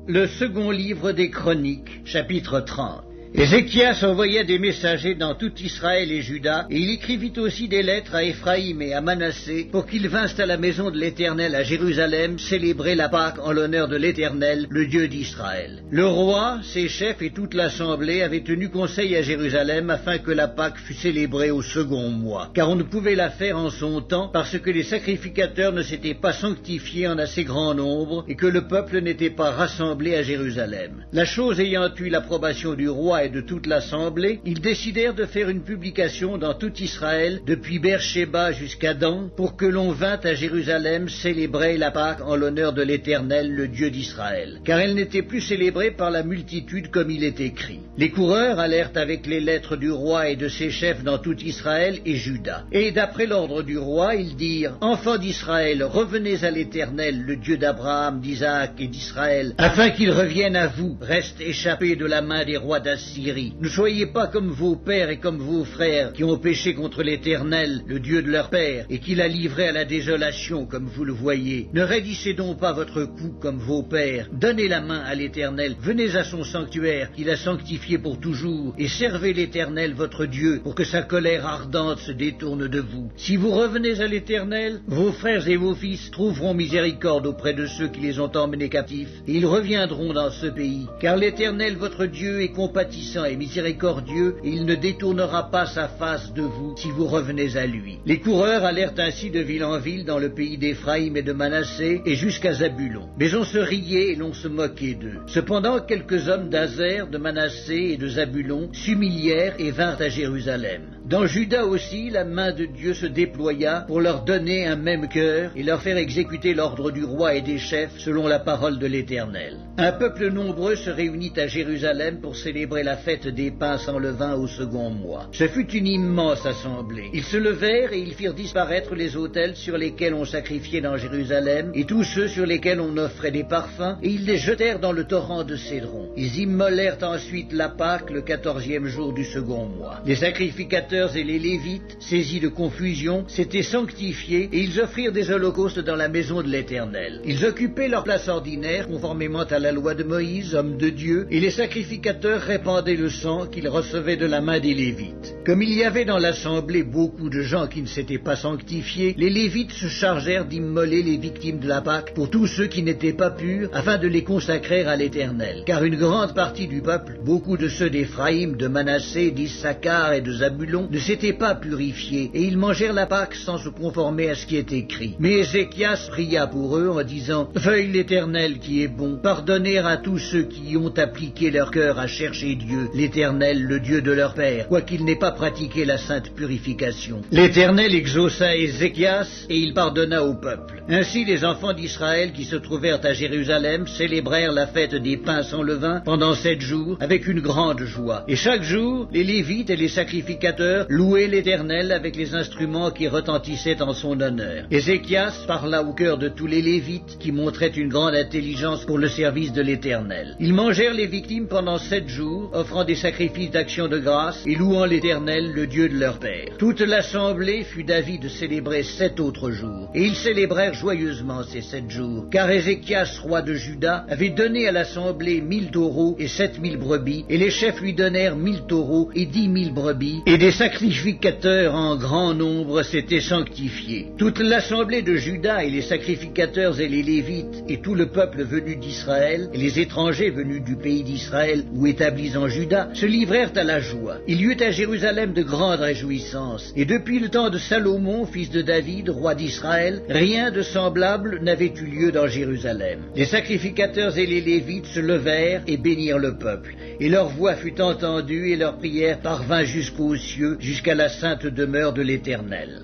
Le second livre des Chroniques, chapitre 30. Ézéchias envoya des messagers dans tout Israël et Juda, et il écrivit aussi des lettres à Éphraïm et à Manassé, pour qu'ils vinssent à la maison de l'Éternel à Jérusalem célébrer la Pâque en l'honneur de l'Éternel, le Dieu d'Israël. Le roi, ses chefs et toute l'assemblée avaient tenu conseil à Jérusalem afin que la Pâque fût célébrée au second mois, car on ne pouvait la faire en son temps parce que les sacrificateurs ne s'étaient pas sanctifiés en assez grand nombre et que le peuple n'était pas rassemblé à Jérusalem. La chose ayant eu l'approbation du roi et de toute l'assemblée, ils décidèrent de faire une publication dans tout Israël, depuis Beersheba jusqu'à Dan, pour que l'on vînt à Jérusalem célébrer la Pâque en l'honneur de l'Éternel, le Dieu d'Israël, car elle n'était plus célébrée par la multitude comme il est écrit. Les coureurs allèrent avec les lettres du roi et de ses chefs dans tout Israël et Juda. Et d'après l'ordre du roi, ils dirent: Enfants d'Israël, revenez à l'Éternel, le Dieu d'Abraham, d'Isaac et d'Israël, afin qu'il revienne à vous, reste échappé de la main des rois d'Assyrie. Ne soyez pas comme vos pères et comme vos frères, qui ont péché contre l'Éternel, le Dieu de leur père, et qui l'a livré à la désolation, comme vous le voyez. Ne raidissez donc pas votre cou comme vos pères. Donnez la main à l'Éternel, venez à son sanctuaire, qu'il a sanctifié pour toujours, et servez l'Éternel votre Dieu, pour que sa colère ardente se détourne de vous. Si vous revenez à l'Éternel, vos frères et vos fils trouveront miséricorde auprès de ceux qui les ont emmenés captifs, et ils reviendront dans ce pays. Car l'Éternel votre Dieu est compatissant et miséricordieux, et il ne détournera pas sa face de vous si vous revenez à lui. Les coureurs allèrent ainsi de ville en ville dans le pays d'Éphraïm et de Manassé, et jusqu'à Zabulon. Mais on se riait et l'on se moquait d'eux. Cependant, quelques hommes d'Azer, de Manassé et de Zabulon s'humilièrent et vinrent à Jérusalem. Dans Juda aussi, la main de Dieu se déploya pour leur donner un même cœur et leur faire exécuter l'ordre du roi et des chefs selon la parole de l'Éternel. Un peuple nombreux se réunit à Jérusalem pour célébrer la fête des pains sans levain au second mois. Ce fut une immense assemblée. Ils se levèrent et ils firent disparaître les autels sur lesquels on sacrifiait dans Jérusalem et tous ceux sur lesquels on offrait des parfums, et ils les jetèrent dans le torrent de Cédron. Ils immolèrent ensuite la Pâque le 14e jour du second mois. Les sacrificateurs et les Lévites, saisis de confusion, s'étaient sanctifiés et ils offrirent des holocaustes dans la maison de l'Éternel. Ils occupaient leur place ordinaire conformément à la loi de Moïse, homme de Dieu, et les sacrificateurs répandaient le sang qu'ils recevaient de la main des Lévites. Comme il y avait dans l'assemblée beaucoup de gens qui ne s'étaient pas sanctifiés, les Lévites se chargèrent d'immoler les victimes de la Pâque pour tous ceux qui n'étaient pas purs, afin de les consacrer à l'Éternel. Car une grande partie du peuple, beaucoup de ceux d'Éphraïm, de Manassé, d'Issachar et de Zabulon, ne s'étaient pas purifiés, et ils mangèrent la Pâque sans se conformer à ce qui est écrit. Mais Ézéchias pria pour eux en disant: Veuille l'Éternel qui est bon pardonner à tous ceux qui ont appliqué leur cœur à chercher Dieu, l'Éternel, le Dieu de leur père, quoiqu'ils n'aient pas pratiqué la sainte purification. L'Éternel exauça Ézéchias, et il pardonna au peuple. Ainsi les enfants d'Israël qui se trouvèrent à Jérusalem célébrèrent la fête des pains sans levain pendant 7 jours avec une grande joie. Et chaque jour, les Lévites et les sacrificateurs louaient l'Éternel avec les instruments qui retentissaient en son honneur. Ézéchias parla au cœur de tous les Lévites qui montraient une grande intelligence pour le service de l'Éternel. Ils mangèrent les victimes pendant 7 jours, offrant des sacrifices d'action de grâce et louant l'Éternel, le Dieu de leur père. Toute l'assemblée fut d'avis de célébrer 7 autres jours. Et ils célébrèrent joyeusement ces 7 jours, car Ézéchias, roi de Juda, avait donné à l'assemblée 1000 taureaux et 7000 brebis, et les chefs lui donnèrent 1000 taureaux et 10 000 brebis, et des sacrificateurs en grand nombre s'étaient sanctifiés. Toute l'assemblée de Juda et les sacrificateurs et les Lévites et tout le peuple venu d'Israël et les étrangers venus du pays d'Israël ou établis en Juda se livrèrent à la joie. Il y eut à Jérusalem de grandes réjouissances, et depuis le temps de Salomon, fils de David, roi d'Israël, rien de semblable n'avait eu lieu dans Jérusalem. Les sacrificateurs et les Lévites se levèrent et bénirent le peuple, et leur voix fut entendue et leur prière parvint jusqu'aux cieux, jusqu'à la sainte demeure de l'Éternel.